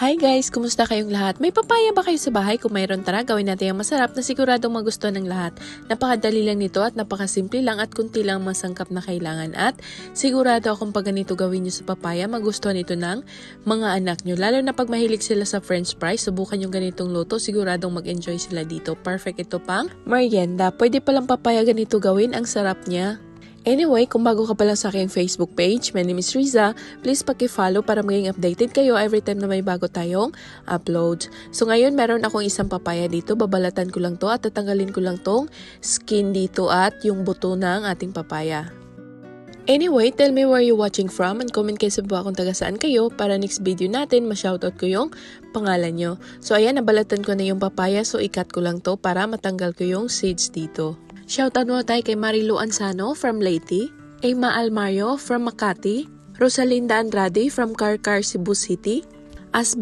Hi guys! Kumusta kayong lahat? May papaya ba kayo sa bahay? Kung mayroon, tara gawin natin ang masarap na siguradong magustuhan ng lahat. Napakadali lang nito at napakasimple lang at kunti lang masangkap na kailangan. At sigurado akong pag ganito gawin nyo sa papaya, magustuhan ito ng mga anak nyo. Lalo na pag mahilig sila sa french fries, subukan yung ganitong luto, siguradong mag-enjoy sila dito. Perfect ito pang merienda. Pwede palang papaya ganito gawin, ang sarap niya. Anyway, kung bago ka pa lang sa aking Facebook page, my name is Riza. Please paki-follow para maging updated kayo every time na may bago tayong upload. So ngayon, meron akong isang papaya dito. Babalatan ko lang to at tatanggalin ko lang tong skin dito at yung buto ng ating papaya. Anyway, tell me where you're watching from and comment kayo sa baba kung taga saan kayo para next video natin ma-shoutout ko yung pangalan nyo. So ayan, nabalatan ko na yung papaya so ikat ko lang to para matanggal ko yung seeds dito. Shoutout mo tayo kay Marilu Ansano from Leyte, Emma Almario from Makati, Rosalinda Andrade from Carcar, Cebu City,